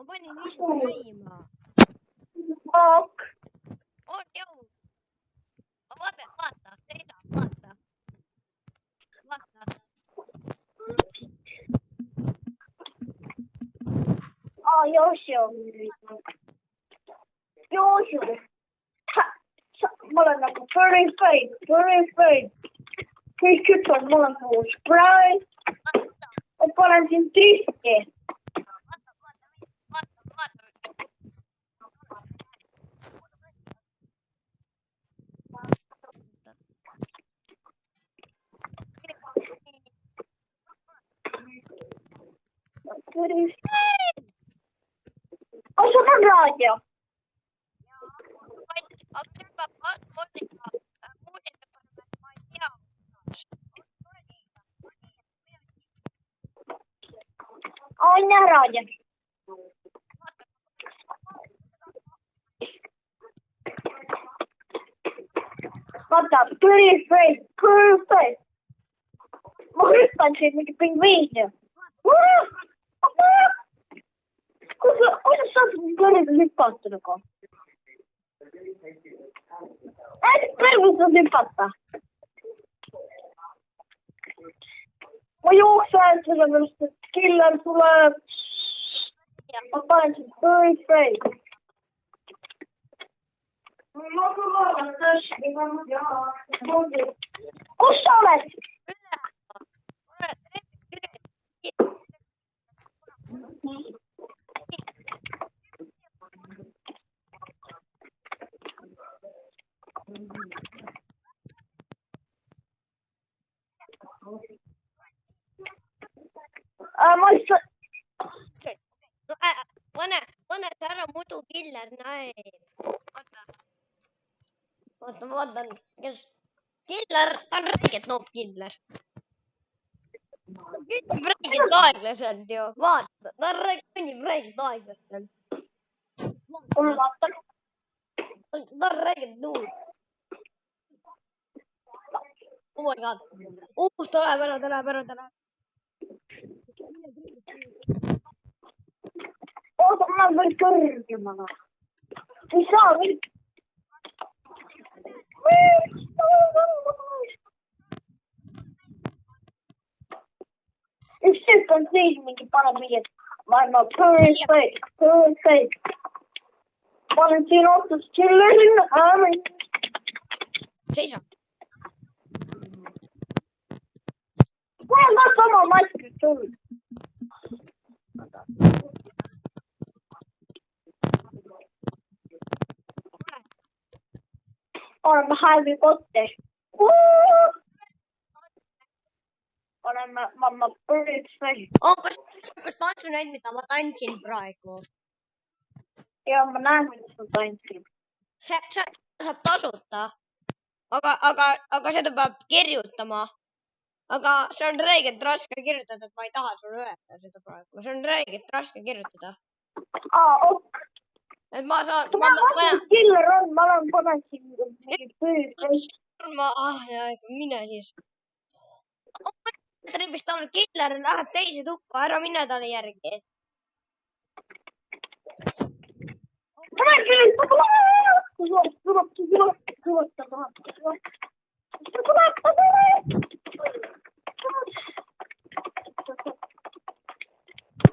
ma panin video käima. Ok. On joo. Vaata, seisa, vaata. Joosio. Ma olen nagu very fake. Kõik ütlevad, ma olen nagu spray. Ma panen siin triski. Sul on raadio? On jah raadio. Vaata, perfect. Ma hüppan siin mingi pingviini. Kuidas saab kõrge hüpata nagu? Kõrge saab hüpata. Ma jooksen sellepärast, et killer tuleb. Ma panen siin perfect. Kus sa oled? Ma lihtsalt... Pane ära muidu killer näeb. Oota, ma vaatan, kes... Killer, ta on räigelt noob killer. Kõnnib räigelt aeglaselt ju, vaata. Ta kõnnib räigelt aeglaselt. Ma vaatan. Ta on räigelt noob. Oh my god. Ta läheb ära. Oota, ma olen veel kõrgemana. Ei saa veel. Üks tükk on siin mingi paneb mingi, ma olen perfect. Ma olen siin ootus chillerin. Seisa. Ma olen ka sama maskid tulnud. Olemme Harry Potter. Olemme mamma perfect. Kas tantsu näid, mida ma tantsin praegu? Ja ma näen, mida sa tantsid. See saab tasuta. Aga seda peab kirjutama. Aga see on räigelt raske kirjutada, et ma ei taha sulle öelda seda praegu. See on räigelt raske kirjutada. Ok. Et ma saan... Killer on, ma olen panen siin mingi perfect. Mine siis. Tripist on killer, läheb teise tuppa, ära mine talle järgi.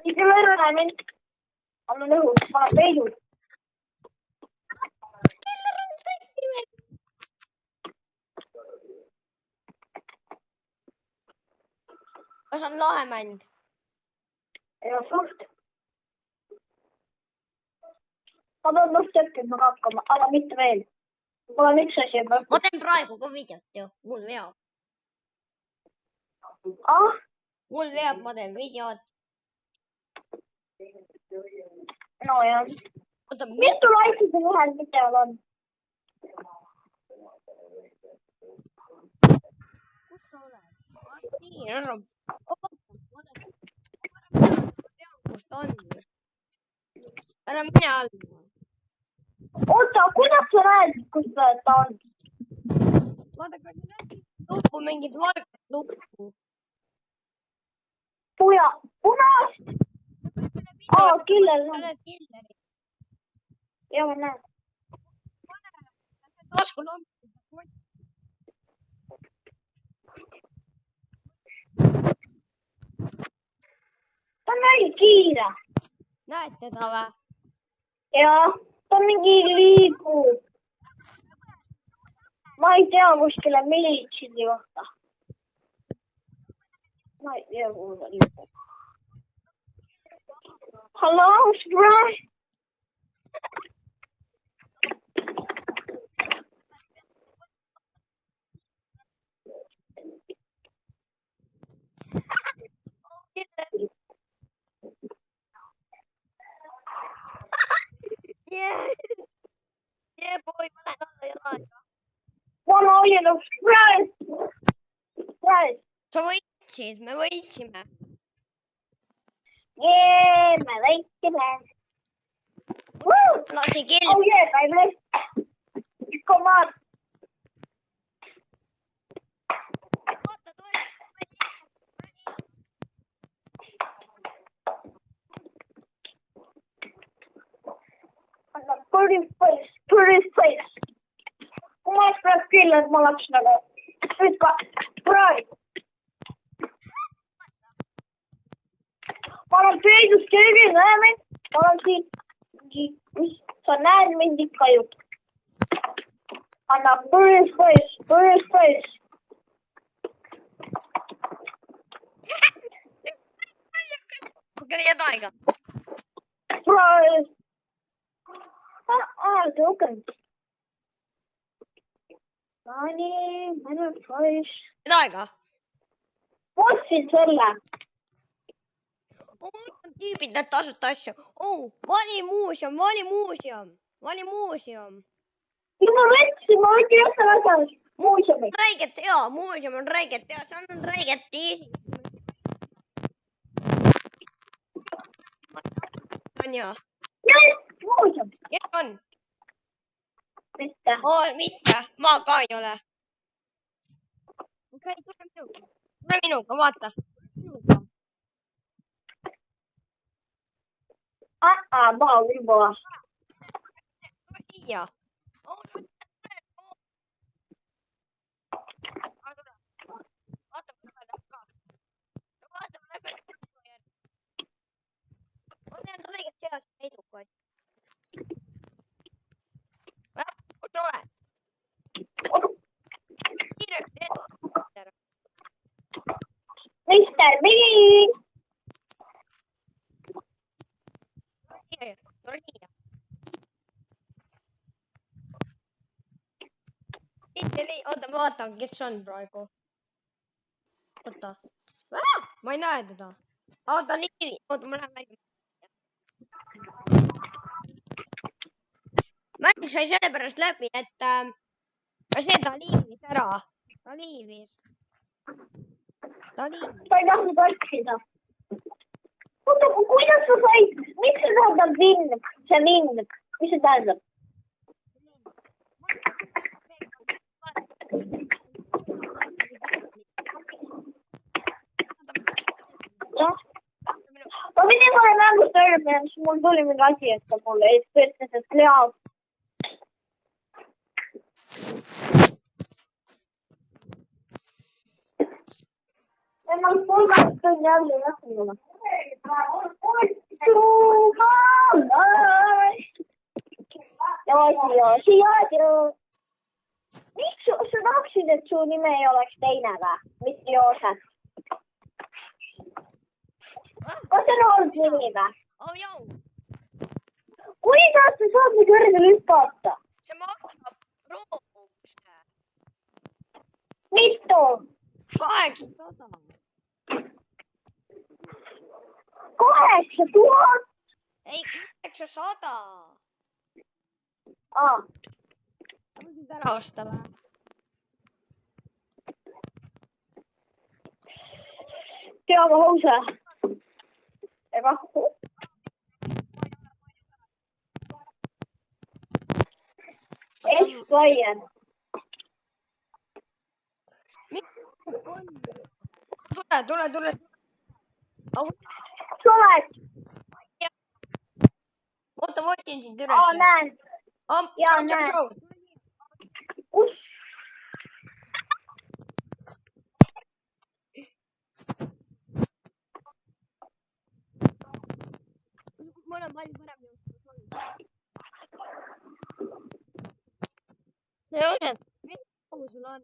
Killer on mind. Olen õhus, ma olen peidul. Kas on lahe mäng? Ei ole suht. Ma pean lõpptõkkima hakkama, aga mitte veel. Mul on üks asi. Ma teen praegu ka videot ju, mul veab. Mul veab, ma teen videot. No jah. Mitu laikide ühel videol on? Kus sa oled? Nii, ära. Ära mine alla. Oota, kuidas sa näed, kus ta on? Vaata, kas näed nuppu, mingit valget nuppu. Punast. Killer sa on. näed killeri. Ja ma näen. Taskulamp. Ta on väga kiire. Näed teda või? Jah, ta mingi liigub. Ma ei tea kuskile militsini kohta. Ma ei tea, kuhu ta liigub. Hallo, surprise! Yeah, boy, ma lähen alla jalaga. One olin surprise! Surprise! Sa võitsid, me võitsime. Jee, me võitsime. Lasi kill. Oh yeah, I missed. Come on. Vaata, tule. Anna pretty face. Kui ma oleks praegu killer, ma oleks nagu ikka praegu. Ma olen peidus keegi, näe mind. Ma olen siin. Sa näed mind ikka ju. Anna pretty face. Okei, jätaiga. Surprise. Joker. Nani, surprise. Jätaiga. Otsin selle. Tüübid need tasuta asju. Valimuuseum. Juba võtsin, ma võtsin jätta tagasi. Muuseumi. Räiget hea, muuseum on räiget hea, see on räiget easy. On ju? Jah, muuseum. Kes on? Mitte. Mitte, ma ka ei ole. Okei, tule minuga, vaata. Ma olen juba. Tule siia. Vaata, ma lähen ka. Vaata, ma lähen. Ma tean räiget heas heidukaid. Kus sa oled? Kiiresti ette. Mister Bean. Tule siia. Oota, ma vaatan, kes on praegu. Oota. Ma ei näe teda. Oota, nii. Oota, ma lähen välja. Mäng sai sellepärast läbi, et see ta liivis ära. Ta liivis. Ta ei tahtnud otsida. Oota, kuidas sa said? Miks sa saadad linn? See linn. Mis see tähendab? Jah. Ma pidin mulle mängust välja minema, siis mul tuli mingi asi, et ta mulle ütles, et Lea. Ma kolmast tunni jälle lähtunud. Miks sa tahaksid, et su nime ei oleks teine või? Mitte Joosep. Kas see on olnud nimi või? Oh, jau. Kuidas sa saad nii kõrgele hüpata? See maksab roobuse. Mitu? 800. 8000? Ei, 800. Aa. Ma võin ära osta või? Teame hause. Ega? Explain. Tule. Sa oled? otsin sind üles. näen. Jaa, näen. Kus? Ma olen palju parem jõudnud. See õudselt. Mis sul on?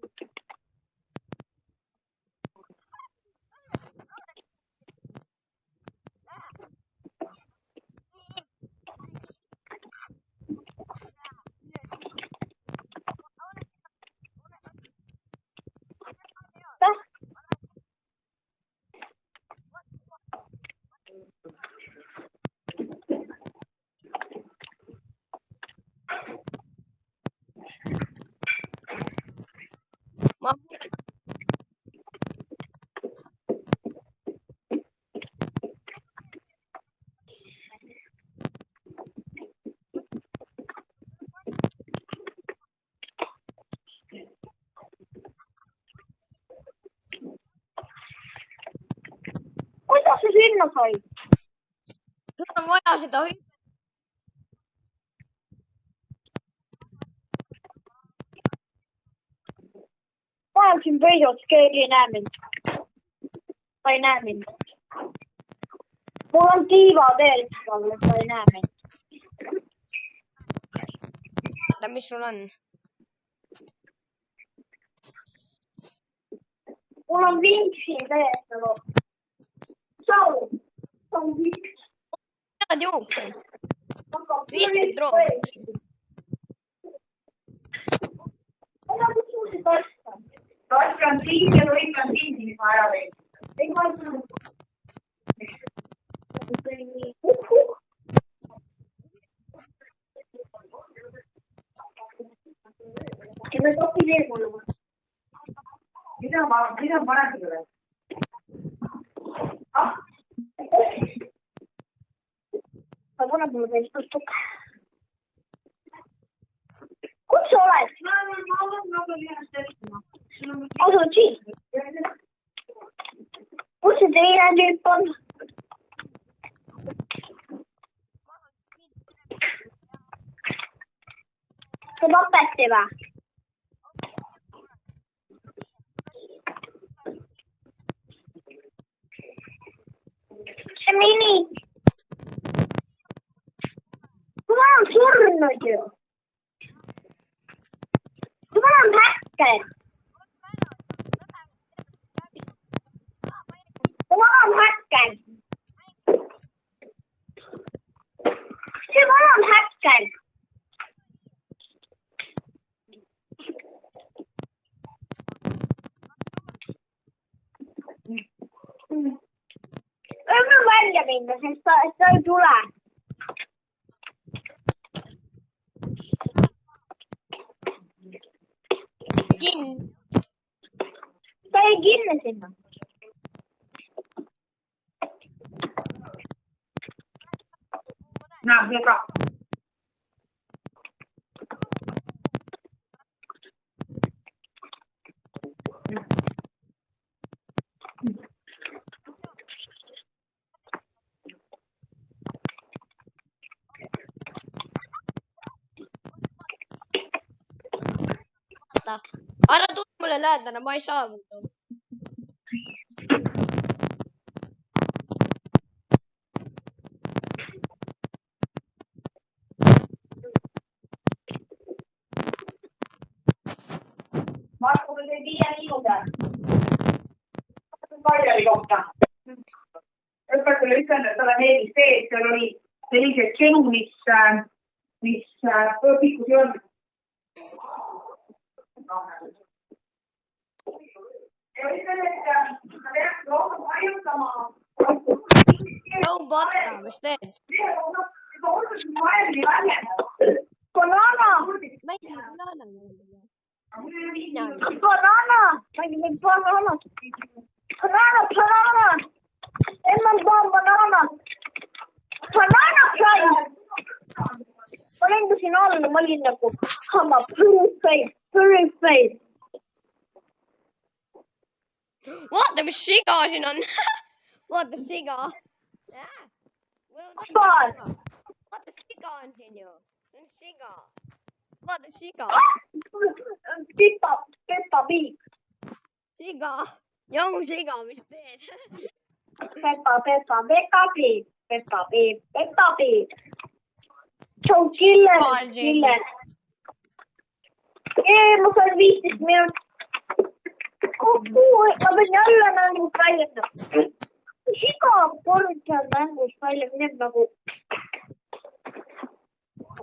Kuidas sa sinna said? Sul on vaja seda Ma olen siin peidus, keegi ei näe mind. Ta ei näe mind. Mul on tiivad ees, aga ta ei näe mind. mis sul on? Mul on vinksid ees. Saul. See on vinks. Head jooksed. 50 roomust. Taskan tiivi ja lõikan tiivi aja veel. Ei ma ei saa. Ja me topi veel mulle. Mida parem tule? Ma tunnen mulle veel tuttuk. Kus sa oled? Ma olen väga liiast tehtima. Asud siin? Kus see teine tüüp on? See tapeti või? See mini. Kuule on surnud ju. Kuule on häkker. Kuule on häkker. See kuule on häkker. Võime välja minna, sest ta ei tule. Kinni. Ta ei kinni sinna. Näe, hyvä. Ära tule mulle lähedale, ma ei saa muidu. Marko, kun ei tiedä liikutaan. Kaljari kohta. Õpetajale ütlen, et talle meeldis see, et seal oli sellised kenu, mis õpikus ei olnud. Ja ütlen, et ta peaks rohkem harjutama. Joo, patka, mis teed? Banana! Ma ei tea, banana. Banana! Ma ei tea, banana. Banana! Emma on banana. Banana prize! Ma lendasin alla, ma olin nagu hamma, pretty face. Vaata, mis siga siin on. Vaata, siga. Vaata, siga on siin ju. See on siga. Vaata, siga. Peppa Pig. Siga. Jomu siga, mis teed? Peppa Pig. Joe Killer. Ma sain 15 minutit. Ma pean jälle mängust välja minema. Siga kord seal mängust välja mineb nagu.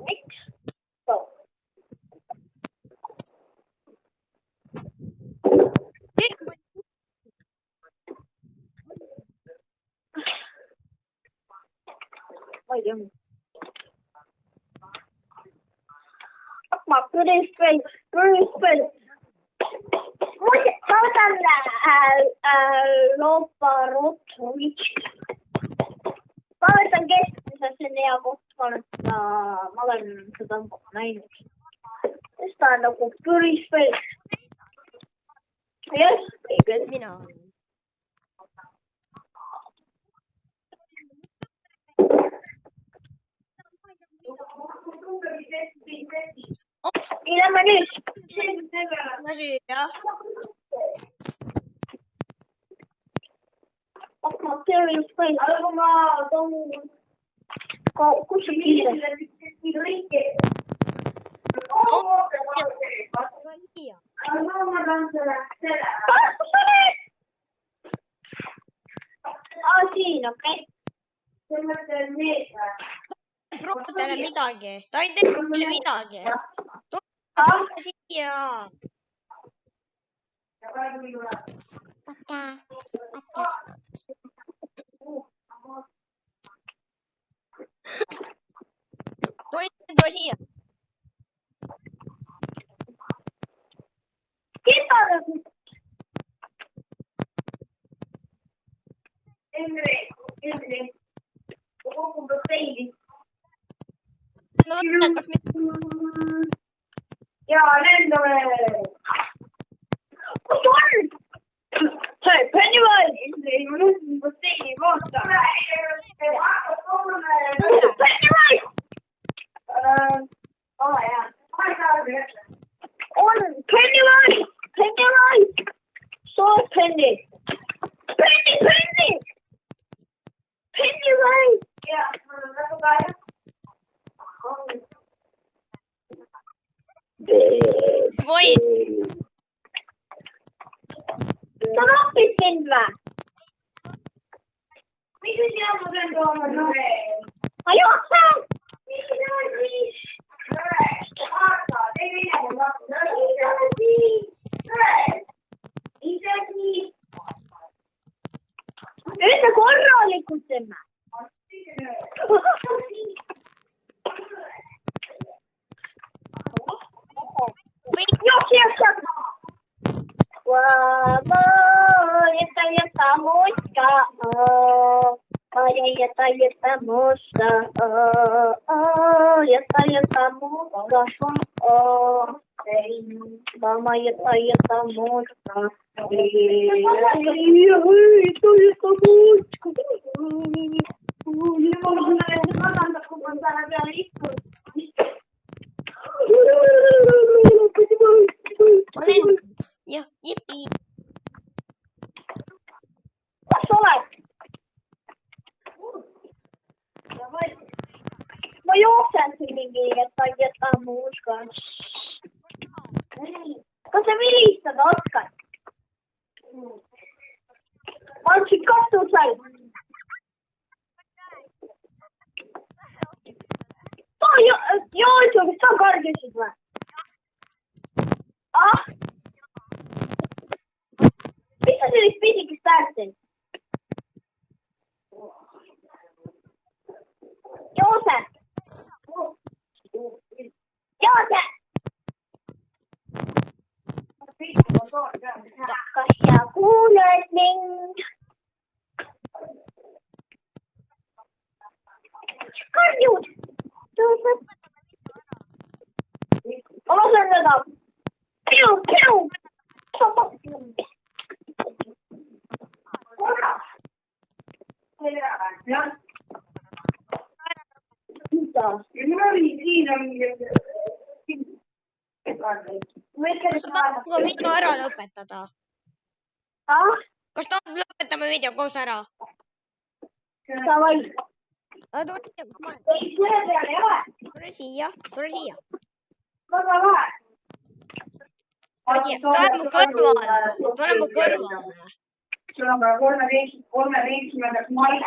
Miks? Ma ei tea. Ma päris veel. Muide, saadan Loparotrovitš. Ma võtan keskmiselt, see on hea koht, ma olen seda näinud. Sest ta on nagu päris veel. Jah. Kes mina olen? Lähme nüüd. Ma süüa. Ma päris veel. Aga ma toon... Kus on kiire? Siin, okei. Proovi talle midagi. Ta ei tee mulle midagi. Tule siia. Tule siia. Ja lendame. Kus on? See Pennywise. Ma mõtlesin, kus teie vaata. Pennywise! On Pennywise! So Penny! Penny! Pennywise! Ja, väga palju. Voi. Sa napid mind või? Mis nüüd jah, ma pean tooma? Ma jooksen! Ütle korralikult emme. Jookse. Jätä muista. Jätä muista. Mama, jätä muista. Olen. Ja, jippi. Kas oled? Ma jooksen siin mingi, jäta muuskan. Kas sa vilistada oskad? Ma andsin katusel. Joo, sa kargisid või? Ah? Mis sa sellist pisikest äärteid? Joosep! Kas sa kuuled mind? Karjud! Joosep! Ma lasen teda! Piu! taas. Kas sa tahad mu video ära lõpetada? Kas tahad lõpetame video koos ära? Davai. Tule siia, kus ma olen. Ei, selle peale ei ole. Tule siia, tule siia. Väga lahe. Tule mu kõrvale, tule mu kõrvale. Sul on ka 13. maiks.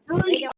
Nii,